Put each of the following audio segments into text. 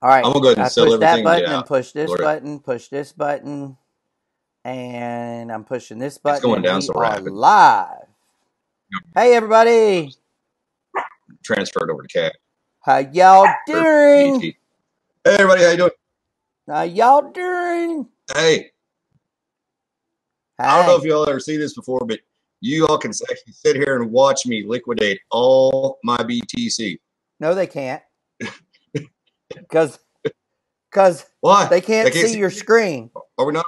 All right. I'm gonna go ahead and I sell push that everything and get button and out. push this Lord, button, push this button, and I'm pushing this it's button, going and down we so are rapid. live. Hey, everybody. Transferred over to cat How y'all or doing? BT. Hey, everybody, how you doing? How y'all doing? Hey, I don't know if Hey. y'all ever see this before, but you all can actually sit here and watch me liquidate all my BTC. No, they can't. Because Why? they They can't can't see see your me? screen. Are we not?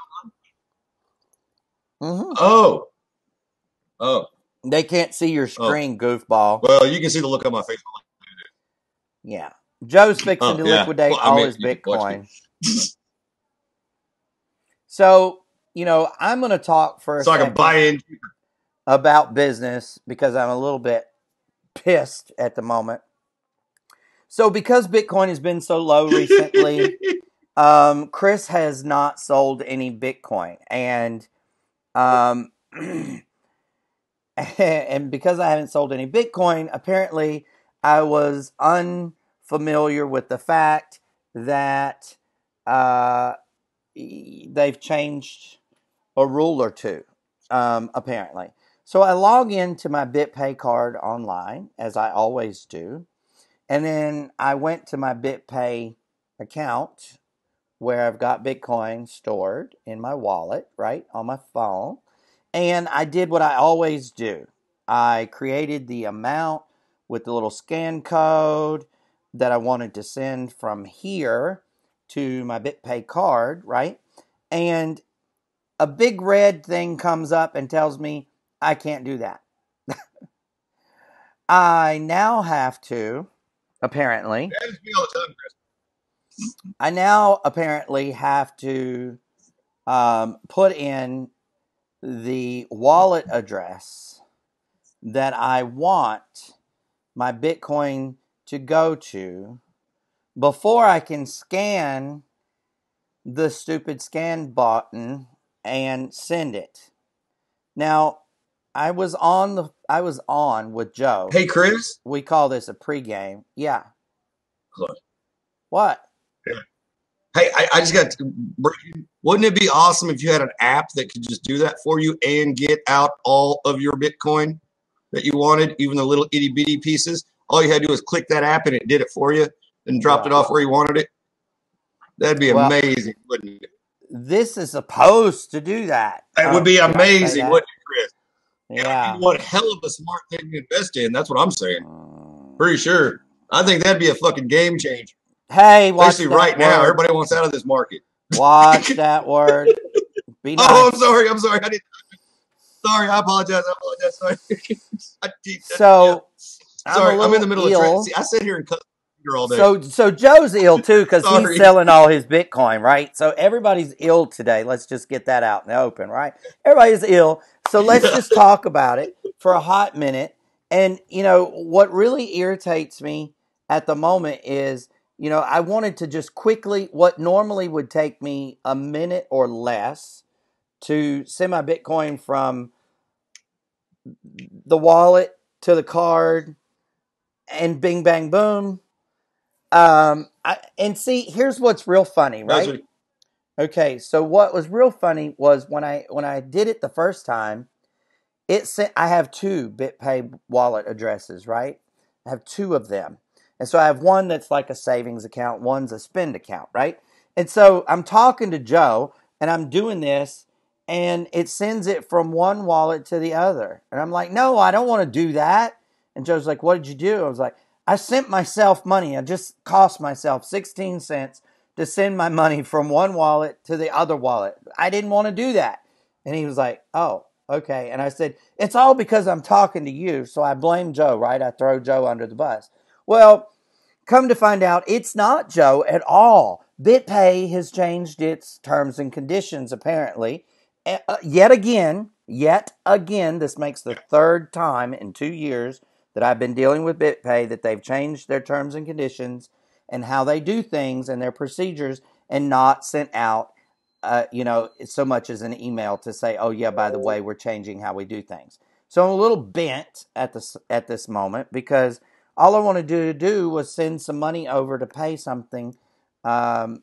Mm-hmm. Oh, oh. They can't see your Oh, screen, goofball. well, you can see the look on my face. Yeah. Joe's fixing Oh, to yeah. liquidate Well, I all mean, his you can watch me. Bitcoin. So, I'm going to talk for a So I can buy second in. about business because I'm a little bit pissed at the moment. So, because Bitcoin has been so low recently, Chris has not sold any Bitcoin. And, and because I haven't sold any Bitcoin, apparently I was unfamiliar with the fact that uh, they've changed a rule or two, apparently. So I log into my BitPay card online, as I always do. And then I went to my BitPay account where I've got Bitcoin stored in my wallet, right, on my phone. And I did what I always do. I created the amount with the little scan code that I wanted to send from here to my BitPay card, right? And a big red thing comes up and tells me I can't do that. I now have to, apparently, That happens to me all the time, Chris. I now apparently have to put in the wallet address that I want my Bitcoin to go to before I can scan the stupid scan button and send it. Now, I was on with Joe. Hey, Chris. We call this a pregame. Yeah. Look. What? Hey, I just got to breaking. Wouldn't it be awesome if you had an app that could just do that for you and get out all of your Bitcoin that you wanted, even the little itty bitty pieces? All you had to do was click that app and it did it for you and dropped it Well, off where you wanted it. That'd be well, amazing, wouldn't it? this is supposed to do that. It would Oh, be did I say amazing, that? wouldn't it, Chris? It would be Yeah. one hell of a smart thing to invest in. That's what I'm saying. Mm. Pretty sure. I think that'd be a fucking game changer. Hey, Especially watch that right now. word. Everybody wants out of this market. Watch that word. Be Oh, I'm nice. sorry. I'm sorry. I didn't. Sorry. I apologize. I apologize. Sorry. Yeah. So I'm a Sorry. I'm in the little middle of trade. See, ill. I sit here and cut all day. So Joe's ill too because he's Sorry. selling all his Bitcoin, right? So everybody's ill today. Let's just get that out in the open, right? Everybody's ill. So let's just talk about it for a hot minute. And what really irritates me at the moment is, I wanted to just quickly what normally would take me a minute or less to send my Bitcoin from the wallet to the card and bing bang boom. And see, here's what's real funny, That's right? what, Okay, so what was real funny was when I did it the first time, it sent. I have two BitPay wallet addresses, right? I have two of them, and so I have one that's like a savings account, one's a spend account, right? And so I'm talking to Joe, and I'm doing this, and it sends it from one wallet to the other, and I'm like, no, I don't want to do that. And Joe's like, what did you do? I was like, I sent myself money. I just cost myself 16 cents to send my money from one wallet to the other wallet. I didn't want to do that. And he was like, oh, okay. And I said, it's all because I'm talking to you. So I blame Joe, right? I throw Joe under the bus. Well, come to find out, it's not Joe at all. BitPay has changed its terms and conditions, apparently. Yet again, this makes the third time in 2 years that I've been dealing with BitPay that they've changed their terms and conditions and how they do things and their procedures and not sent out, so much as an email to say, oh, yeah, by the way, we're changing how we do things. So I'm a little bent at this moment because all I wanted to do was send some money over to pay something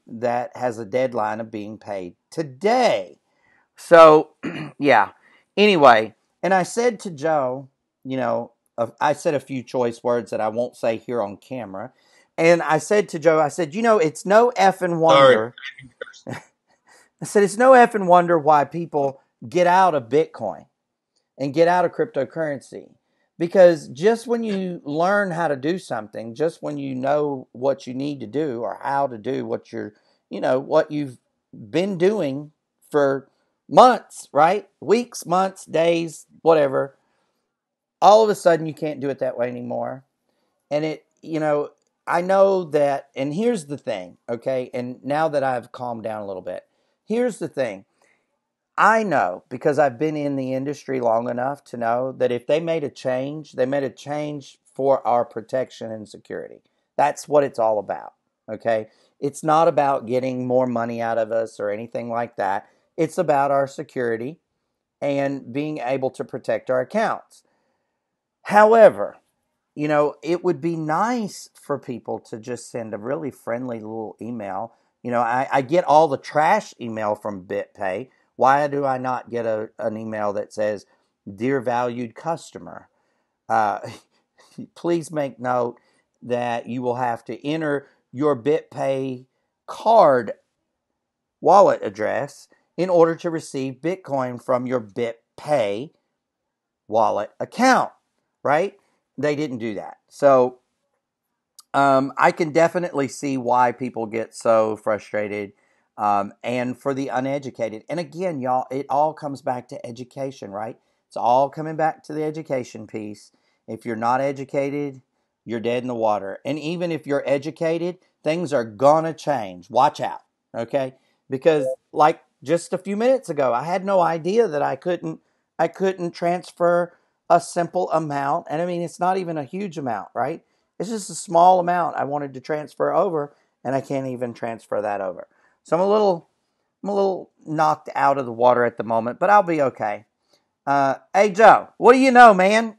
that has a deadline of being paid today. So, yeah. Anyway, and I said to Joe, you know, I said a few choice words that I won't say here on camera. And I said to Joe, I said, you know, it's no effing wonder. I said, it's no effing wonder why people get out of Bitcoin and get out of cryptocurrency. Because just when you learn how to do something, just when you know what you need to do or how to do what what you've been doing for months, right? Weeks, months, days, whatever, all of a sudden you can't do it that way anymore. And I know that, and here's the thing, okay? And now that I've calmed down a little bit, here's the thing. I know, because I've been in the industry long enough to know that if they made a change, they made a change for our protection and security. That's what it's all about, okay? It's not about getting more money out of us or anything like that. It's about our security and being able to protect our accounts. However, it would be nice for people to just send a really friendly little email. I get all the trash email from BitPay. Why do I not get an email that says, "Dear valued customer, please make note that you will have to enter your BitPay card wallet address in order to receive Bitcoin from your BitPay wallet account," right? They didn't do that. So I can definitely see why people get so frustrated, and for the uneducated. And again, y'all, it all comes back to education, right? It's all coming back to the education piece. If you're not educated, you're dead in the water. And even if you're educated, things are gonna change. Watch out, okay? Because like just a few minutes ago, I had no idea that I couldn't transfer a simple amount. And I mean, it's not even a huge amount, right? It's just a small amount I wanted to transfer over, and I can't even transfer that over. So I'm a little knocked out of the water at the moment, but I'll be okay. Hey Joe, what do you know, man?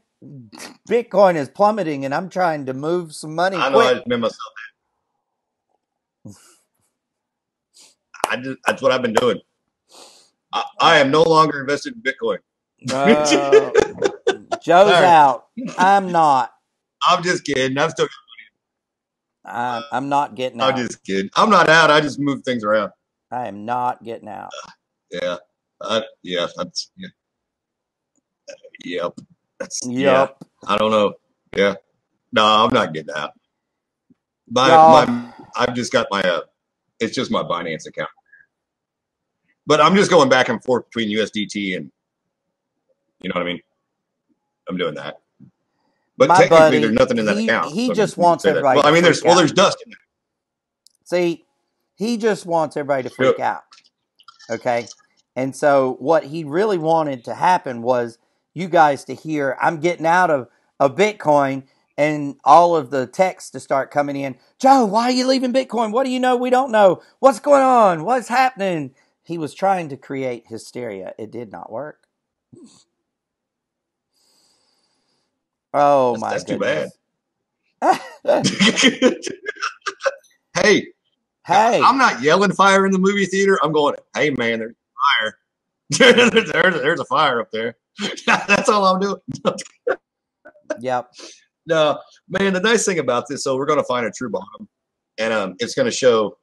Bitcoin is plummeting, and I'm trying to move some money. I know. I admit myself. That's what I've been doing. I am no longer invested in Bitcoin. Joe's out. I'm not. I'm just kidding. I'm still. I'm not getting out. I'm just kidding. I'm not out. I just move things around. I am not getting out. Yeah. Yeah. That's. Yeah. Yep. That's. Yep. Yeah. I don't know. Yeah. No, I'm not getting out. I've just got my. It's just my Binance account. But I'm just going back and forth between USDT and. You know what I mean? I'm doing that. But my technically, buddy, there's nothing in that account. He just wants everybody. Well, I mean, there's dust in there. See, he just wants everybody to freak out. Okay, and so what he really wanted to happen was you guys to hear, "I'm getting out of Bitcoin," and all of the texts to start coming in. Joe, why are you leaving Bitcoin? What do you know we don't know? What's going on? What's happening? He was trying to create hysteria. It did not work. Oh, my goodness. That's too bad. Hey, I'm not yelling fire in the movie theater. I'm going, hey, man, there's fire. there's a fire up there. That's all I'm doing. Yep. No, man, the nice thing about this, so we're going to find a true bottom. And it's going to show,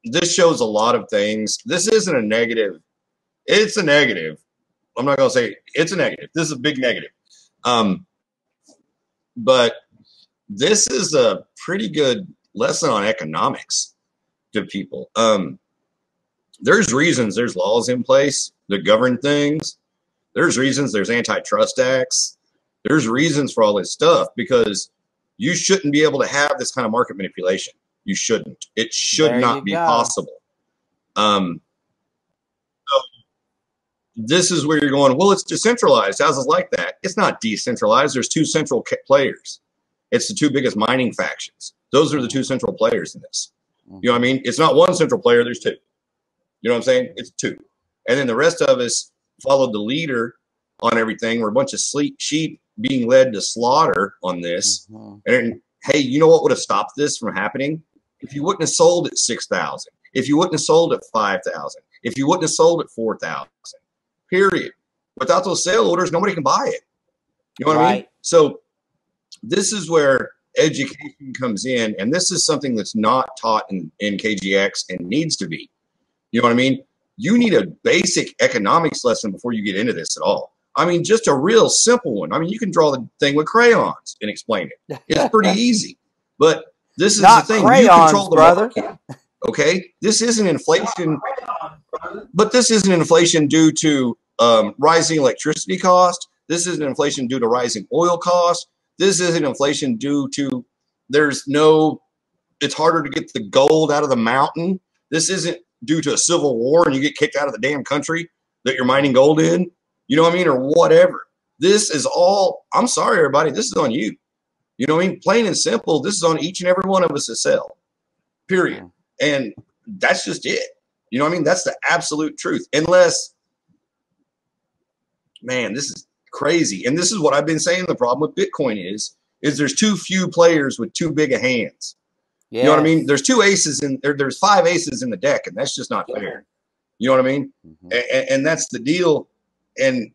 this shows a lot of things. This isn't a negative. It's a negative. I'm not going to say it's a negative. This is a big negative. But this is a pretty good lesson on economics to people. There's reasons there's laws in place that govern things. There's reasons there's antitrust acts. There's reasons for all this stuff, because you shouldn't be able to have this kind of market manipulation. You shouldn't. It should not be possible. So this is where you're going, well, it's decentralized. How's it like that? It's not decentralized. There's two central players. It's the two biggest mining factions. Those are the two central players in this. You know what I mean? It's not one central player. There's two. You know what I'm saying? It's two. And then the rest of us followed the leader on everything. We're a bunch of sheep being led to slaughter on this. And hey, you know what would have stopped this from happening? if you wouldn't have sold at 6,000, if you wouldn't have sold at 5,000, if you wouldn't have sold at 4,000, period. Without those sale orders, nobody can buy it. You know what I mean? So this is where education comes in, and this is something that's not taught in KGX and needs to be. You know what I mean? You need a basic economics lesson before you get into this at all. I mean, just a real simple one. I mean, you can draw the thing with crayons and explain it. It's pretty easy. But this is not the thing. Crayons, you control the brother. market. Okay? This isn't inflation, but this isn't inflation due to rising electricity cost. This isn't inflation due to rising oil cost. This isn't inflation due to it's harder to get the gold out of the mountain. This isn't due to a civil war and you get kicked out of the damn country that you're mining gold in. You know what I mean? Or whatever. This is all, I'm sorry, everybody, this is on you. You know what I mean? Plain and simple, this is on each and every one of us to sell. Period. And that's just it. You know what I mean? That's the absolute truth. Unless, man, this is crazy. And this is what I've been saying the problem with Bitcoin is there's too few players with too big of hands. Yes. You know what I mean? There's there's 5 aces in the deck, and that's just not fair. You know what I mean? Mm-hmm. And that's the deal. And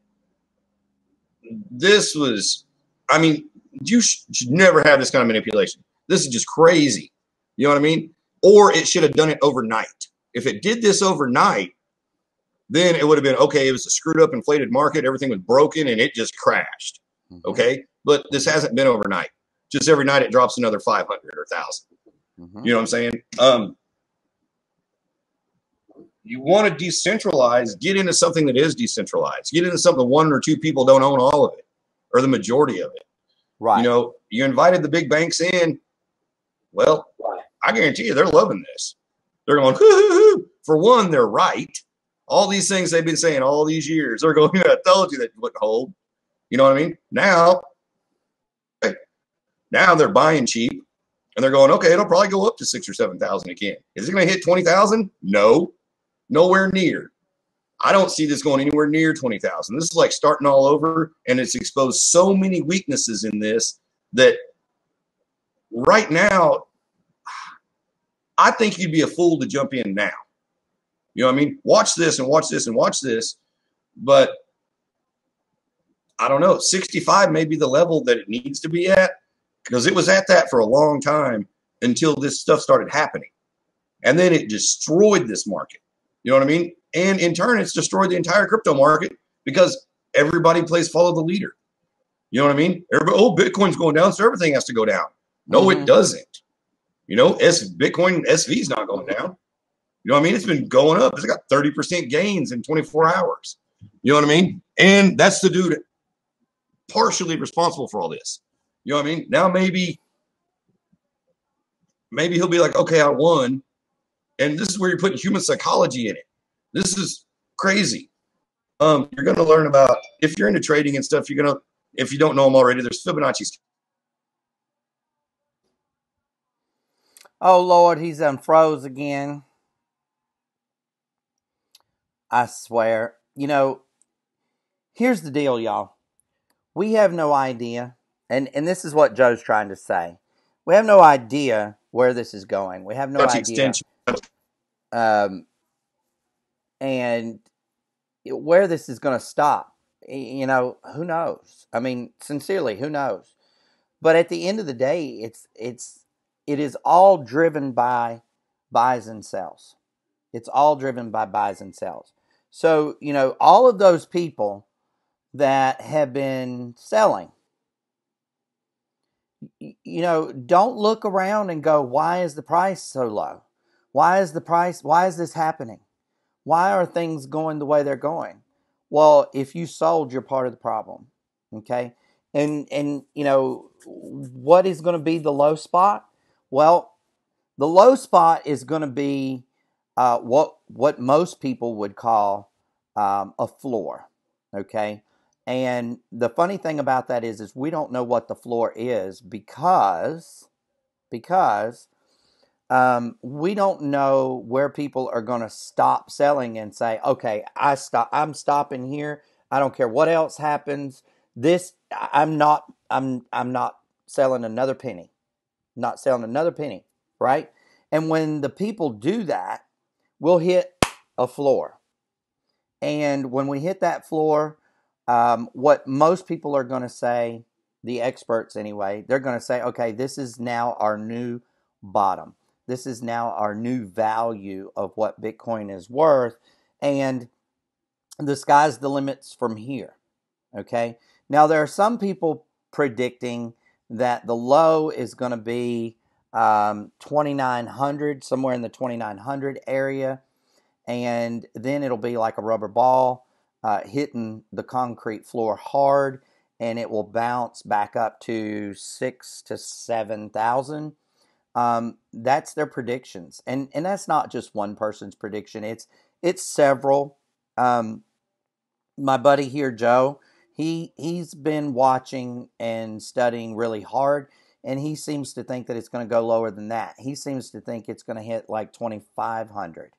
this was, I mean, you should never have this kind of manipulation. This is just crazy. You know what I mean? Or it should have done it overnight. If it did this overnight, then it would have been, okay, it was a screwed up inflated market. Everything was broken and it just crashed. Mm-hmm. Okay. But this hasn't been overnight. Just every night it drops another 500 or 1,000. Mm-hmm. You know what I'm saying? You want to decentralize, get into something that is decentralized. Get into something 1 or 2 people don't own all of it or the majority of it. Right. You know, you invited the big banks in. Well, I guarantee you they're loving this. They're going, hoo-hoo-hoo. For one, they're right. All these things they've been saying all these years, they're going, I told you that wouldn't hold. You know what I mean? Now they're buying cheap and they're going, okay, it'll probably go up to 6,000 or 7,000 again. Is it going to hit 20,000? No. Nowhere near. I don't see this going anywhere near 20,000. This is like starting all over, and it's exposed so many weaknesses in this that right now, I think you'd be a fool to jump in now. You know what I mean? Watch this and watch this and watch this, but I don't know. 65 may be the level that it needs to be at because it was at that for a long time until this stuff started happening. And then it destroyed this market. You know what I mean? And in turn, it's destroyed the entire crypto market because everybody plays follow the leader. You know what I mean? Everybody, oh, Bitcoin's going down, so everything has to go down. No, it doesn't. You know, Bitcoin SV is not going down. You know what I mean? It's been going up. It's got 30% gains in 24 hours. You know what I mean? And that's the dude partially responsible for all this. You know what I mean? Now maybe he'll be like, okay, I won. And this is where you're putting human psychology in it. This is crazy. You're going to learn about, if you're into trading and stuff, if you don't know them already, there's Fibonacci's. Oh, Lord, he's unfroze again. I swear. You know, here's the deal, y'all. We have no idea, and this is what Joe's trying to say. We have no idea where this is going. We have no idea. And where this is going to stop. You know, who knows? I mean, sincerely, who knows? But at the end of the day, it is all driven by buys and sells. It's all driven by buys and sells. So, you know, all of those people that have been selling, you know, don't look around and go, why is the price so low? Why is this happening? Why are things going the way they're going? Well, if you sold, you're part of the problem. Okay? And you know, what is going to be the low spot? Well, the low spot is going to be what most people would call a floor. Okay? And the funny thing about that is we don't know what the floor is because we don't know where people are going to stop selling and say, okay, I'm stopping here. I don't care what else happens. I'm not selling another penny. Not selling another penny, right? And when the people do that, we'll hit a floor. And when we hit that floor, what most people are going to say, the experts anyway, they're going to say, okay, this is now our new bottom. This is now our new value of what Bitcoin is worth. And the sky's the limits from here. Okay. Now, there are some people predicting that the low is going to be 2,900, somewhere in the 2,900 area. And then it'll be like a rubber ball hitting the concrete floor hard, and it will bounce back up to 6,000 to 7,000. That's their predictions, and that's not just one person's prediction. It's several. My buddy here, Joe, he's been watching and studying really hard, and he seems to think that it's going to go lower than that. He seems to think it's going to hit like 2,500.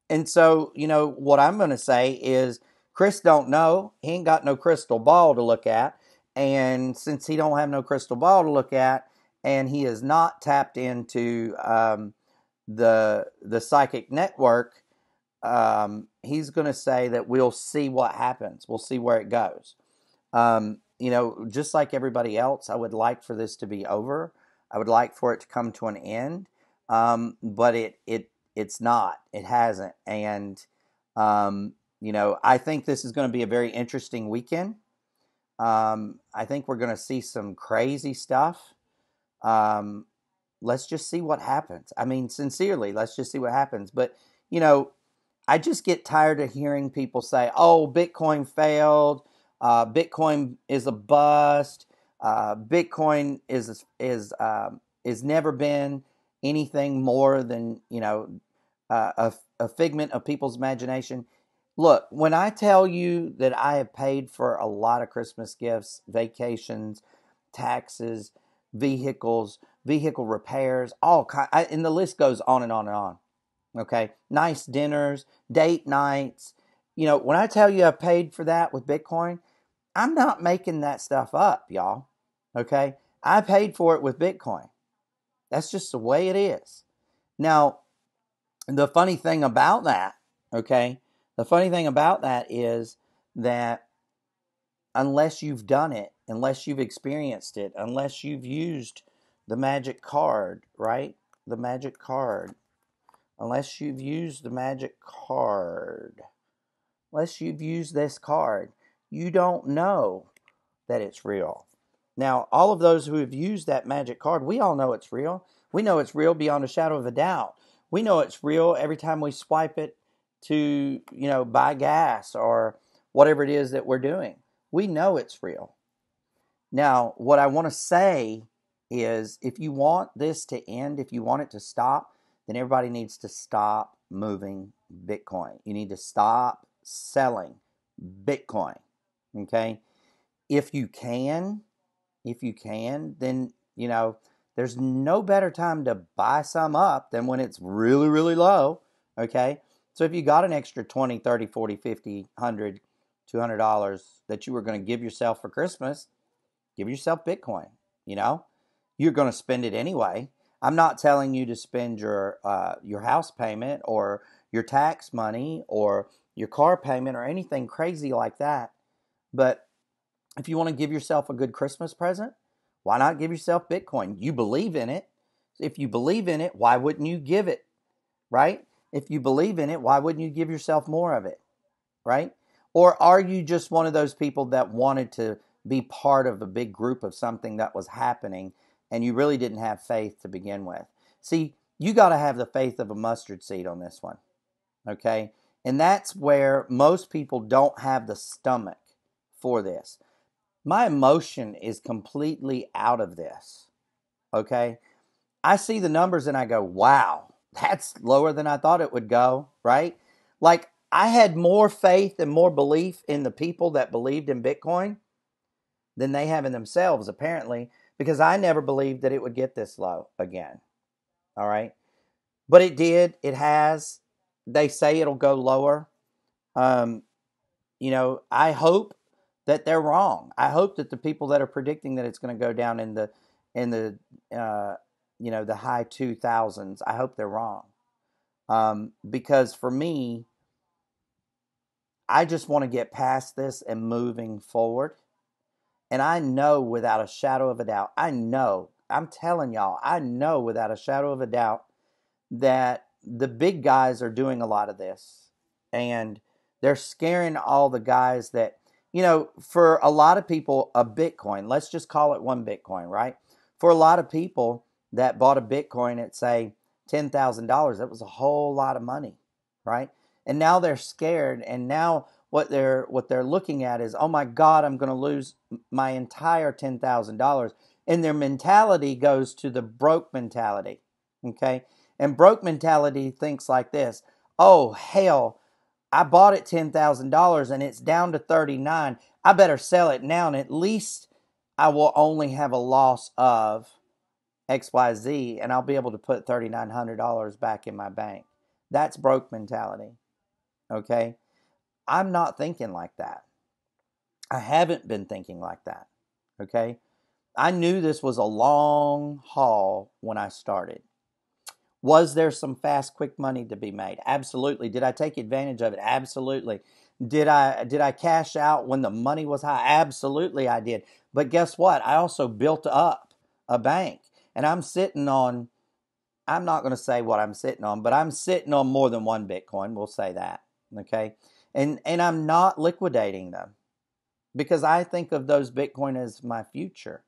And so, what I'm going to say is Chris don't know. He ain't got no crystal ball to look at. And since he don't have no crystal ball to look at, and he is not tapped into the psychic network, he's going to say that we'll see what happens. We'll see where it goes. Just like everybody else, I would like for this to be over. I would like for it to come to an end. But it's not. It hasn't. And, I think this is going to be a very interesting weekend. I think we're going to see some crazy stuff. Let's just see what happens. I mean, sincerely, let's just see what happens. But, I just get tired of hearing people say, oh, Bitcoin failed. Bitcoin is a bust. Bitcoin is never been anything more than, a figment of people's imagination. Look, when I tell you that I have paid for a lot of Christmas gifts, vacations, taxes, vehicles, vehicle repairs, and the list goes on and on and on. Okay, nice dinners, date nights. When I tell you I paid for that with Bitcoin, I'm not making that stuff up, y'all. Okay, I paid for it with Bitcoin. That's just the way it is. Now, the funny thing about that, is that unless you've done it, unless you've experienced it, unless you've used the magic card, right? The magic card. Unless you've used the magic card, unless you've used this card, you don't know that it's real. Now, all of those who have used that magic card, we all know it's real. We know it's real beyond a shadow of a doubt. We know it's real every time we swipe it to, buy gas or whatever it is that we're doing. We know it's real. Now, what I want to say is if you want this to end, if you want it to stop, then everybody needs to stop moving Bitcoin. You need to stop selling Bitcoin. Okay? If you can, then, there's no better time to buy some up than when it's really, really low. Okay? So if you got an extra 20, 30, 40, 50, 100, $200 that you were going to give yourself for Christmas, give yourself Bitcoin. You're going to spend it anyway. I'm not telling you to spend your house payment or your tax money or your car payment or anything crazy like that. But if you want to give yourself a good Christmas present, why not give yourself Bitcoin? You believe in it. If you believe in it, why wouldn't you give it? Right? If you believe in it, why wouldn't you give yourself more of it? Right? Or are you just one of those people that wanted to be part of a big group of something that was happening and you really didn't have faith to begin with? See, you got to have the faith of a mustard seed on this one, okay? And that's where most people don't have the stomach for this. My emotion is completely out of this, okay? I see the numbers and I go, wow, that's lower than I thought it would go, right? Like, I had more faith and more belief in the people that believed in Bitcoin than they have in themselves, apparently, because I never believed that it would get this low again. All right. But it did. It has. They say it'll go lower. I hope that they're wrong. I hope that the people that are predicting that it's going to go down in the the high 2000s. I hope they're wrong. Because for me, I just want to get past this and moving forward. And I know without a shadow of a doubt, I'm telling y'all, I know without a shadow of a doubt that the big guys are doing a lot of this. And they're scaring all the guys that, for a lot of people, a Bitcoin, let's just call it one Bitcoin, right? For a lot of people that bought a Bitcoin at, say, $10,000, that was a whole lot of money, right? And now they're scared. And now what they're looking at is, oh my God, I'm going to lose my entire $10,000. And their mentality goes to the broke mentality, okay? And broke mentality thinks like this: oh, hell, I bought it $10,000 and it's down to 39. I better sell it now, and at least I will only have a loss of XYZ, and I'll be able to put $3,900 back in my bank. That's broke mentality, okay? I'm not thinking like that. I haven't been thinking like that, okay? I knew this was a long haul when I started. Was there some fast, quick money to be made? Absolutely. Did I take advantage of it? Absolutely. Did I cash out when the money was high? Absolutely, I did. But guess what? I also built up a bank, and I'm not going to say what I'm sitting on, but I'm sitting on more than one Bitcoin. We'll say that, okay? And I'm not liquidating them because I think of those Bitcoin as my future,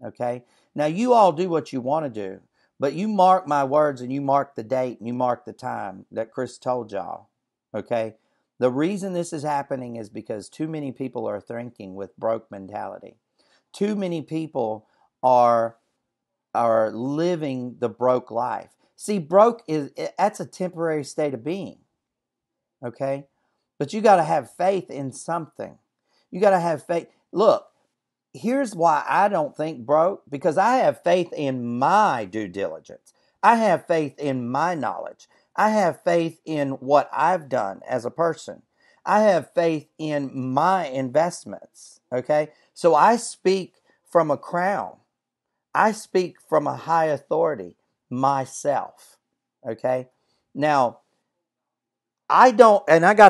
okay? Now, you all do what you want to do. But you mark my words, and you mark the date, and you mark the time that Chris told y'all, okay? The reason this is happening is because too many people are thinking with broke mentality. Too many people are living the broke life. See, that's a temporary state of being, okay? But you got to have faith in something. You got to have faith. Look, here's why I don't think broke, because I have faith in my due diligence. I have faith in my knowledge. I have faith in what I've done as a person. I have faith in my investments, okay? So I speak from a crown. I speak from a high authority, myself, okay? Now, I got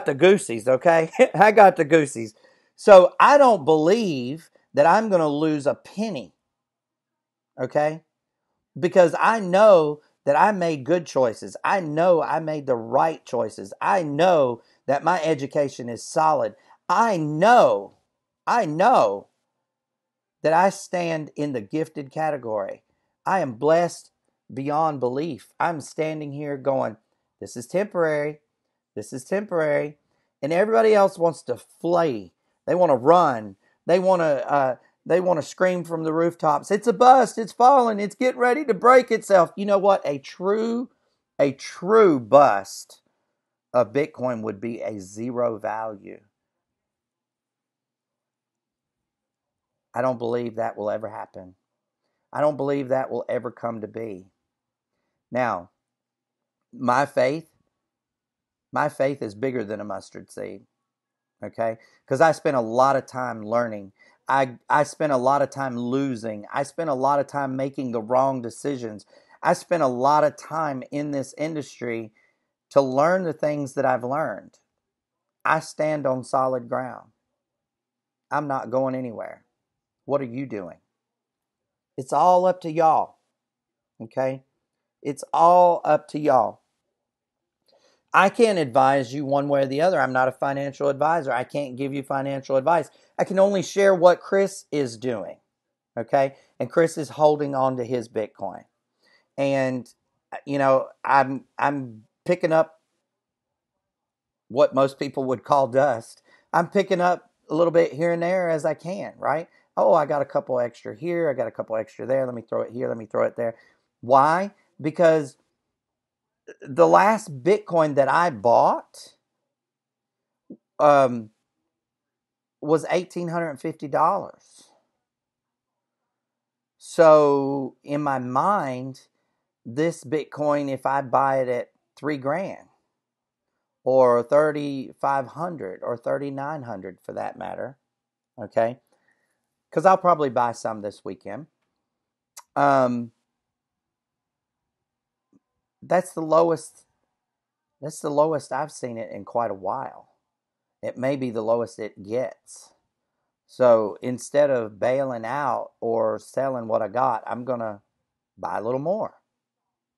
the goosies, okay? I got the goosies. So I don't believe that I'm going to lose a penny, okay? Because I know that I made good choices. I know I made the right choices. I know that my education is solid. I know that I stand in the gifted category. I am blessed beyond belief. I'm standing here going, this is temporary. This is temporary. And everybody else wants to flee. They want to run. They want to scream from the rooftops. It's a bust. It's falling. It's getting ready to break itself. You know what? A true bust of Bitcoin would be a zero value. I don't believe that will ever happen. I don't believe that will ever come to be. Now, my faith is bigger than a mustard seed. Okay? Because I spent a lot of time learning. I spent a lot of time losing. I spent a lot of time making the wrong decisions. I spent a lot of time in this industry to learn the things that I've learned. I stand on solid ground. I'm not going anywhere. What are you doing? It's all up to y'all. Okay? It's all up to y'all. I can't advise you one way or the other. I'm not a financial advisor. I can't give you financial advice. I can only share what Chris is doing. Okay? And Chris is holding on to his Bitcoin. And I'm picking up what most people would call dust. I'm picking up a little bit here and there as I can, right? Oh, I got a couple extra here. I got a couple extra there. Let me throw it here. Let me throw it there. Why? Because the last Bitcoin that I bought was $1,850. So in my mind, this Bitcoin, if I buy it at $3,000 or 3,500 or 3,900 for that matter, okay? Because I'll probably buy some this weekend. that's the lowest. That's the lowest I've seen it in quite a while. It may be the lowest it gets. So instead of bailing out or selling what I got, I'm going to buy a little more,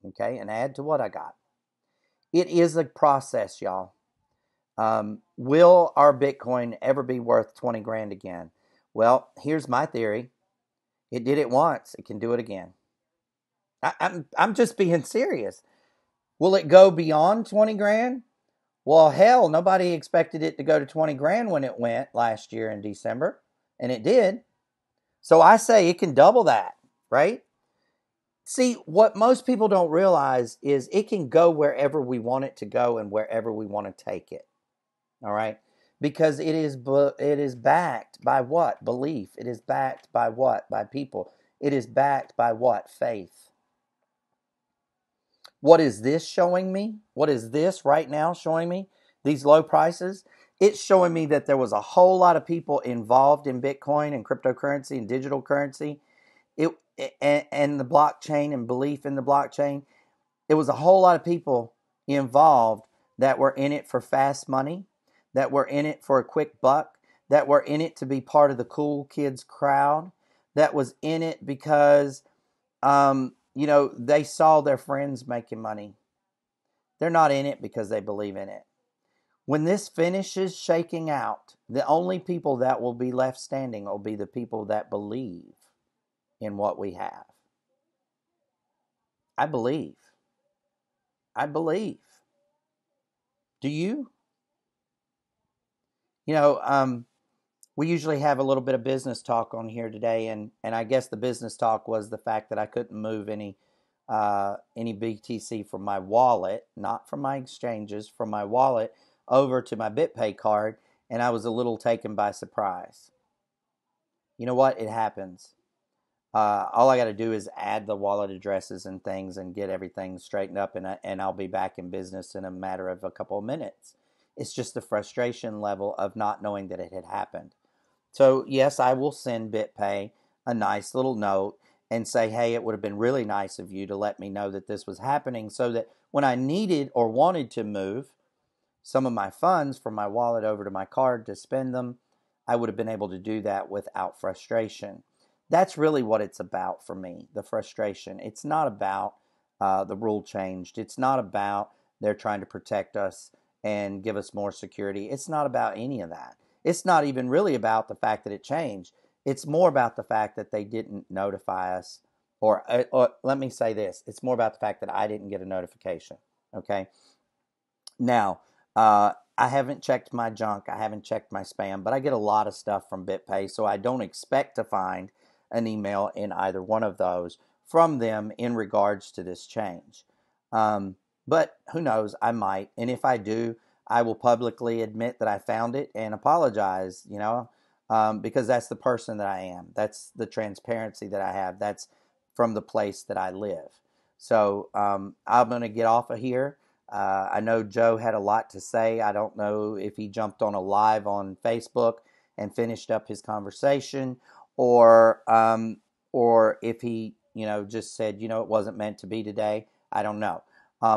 okay, and add to what I got. It is a process, y'all. Will our Bitcoin ever be worth 20 grand again? Well, here's my theory. It did it once. It can do it again. I'm just being serious. Will it go beyond 20 grand? Well, hell, nobody expected it to go to 20 grand when it went last year in December, and it did. So I say it can double that, right? See, what most people don't realize is it can go wherever we want it to go and wherever we want to take it. All right? Because it is backed by what? Belief. It is backed by what? By people. It is backed by what? Faith. What is this showing me? What is this right now showing me? These low prices? It's showing me that there was a whole lot of people involved in Bitcoin and cryptocurrency and digital currency. And the blockchain and belief in the blockchain. It was a whole lot of people involved that were in it for fast money, that were in it for a quick buck, that were in it to be part of the cool kids crowd, that was in it because they saw their friends making money. They're not in it because they believe in it. When this finishes shaking out, the only people that will be left standing will be the people that believe in what we have. I believe. I believe. Do you? We usually have a little bit of business talk on here today, and I guess the business talk was the fact that I couldn't move any BTC from my wallet, not from my exchanges, from my wallet over to my BitPay card, and I was a little taken by surprise. You know what? It happens. All I got to do is add the wallet addresses and things and get everything straightened up, and I'll be back in business in a matter of a couple of minutes. It's just the frustration level of not knowing that it had happened. So, yes, I will send BitPay a nice little note and say, hey, it would have been really nice of you to let me know that this was happening so that when I needed or wanted to move some of my funds from my wallet over to my card to spend them, I would have been able to do that without frustration. That's really what it's about for me, the frustration. It's not about the rule changed. It's not about they're trying to protect us and give us more security. It's not about any of that. It's not even really about the fact that it changed. It's more about the fact that they didn't notify us. Or let me say this. It's more about the fact that I didn't get a notification. Okay? Now, I haven't checked my junk. I haven't checked my spam, but I get a lot of stuff from BitPay, so I don't expect to find an email in either one of those from them in regards to this change. But who knows? I might. And if I do, I will publicly admit that I found it and apologize, because that's the person that I am. That's the transparency that I have. That's from the place that I live. So I'm going to get off of here. I know Joe had a lot to say. I don't know if he jumped on a live on Facebook and finished up his conversation, or if he, just said, it wasn't meant to be today. I don't know.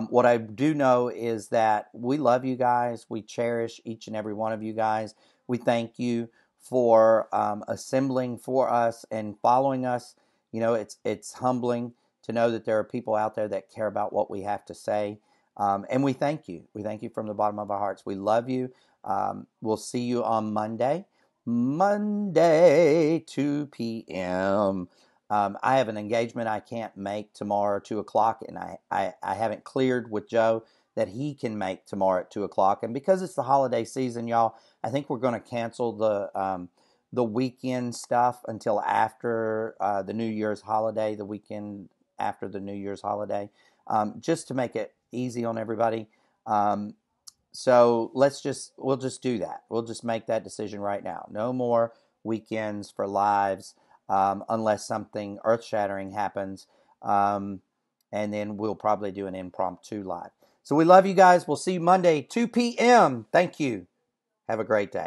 What I do know is that we love you guys. We cherish each and every one of you guys. We thank you for assembling for us and following us. It's humbling to know that there are people out there that care about what we have to say. And we thank you. We thank you from the bottom of our hearts. We love you. We'll see you on Monday. Monday, 2 p.m. I have an engagement I can't make tomorrow at 2 o'clock, and I haven't cleared with Joe that he can make tomorrow at 2 o'clock. And because it's the holiday season, y'all, I think we're going to cancel the weekend stuff until after the New Year's holiday, the weekend after the New Year's holiday, just to make it easy on everybody. So we'll just do that. We'll just make that decision right now. No more weekends for lives unless something earth-shattering happens. And then we'll probably do an impromptu live. So we love you guys. We'll see you Monday, 2 p.m. Thank you. Have a great day.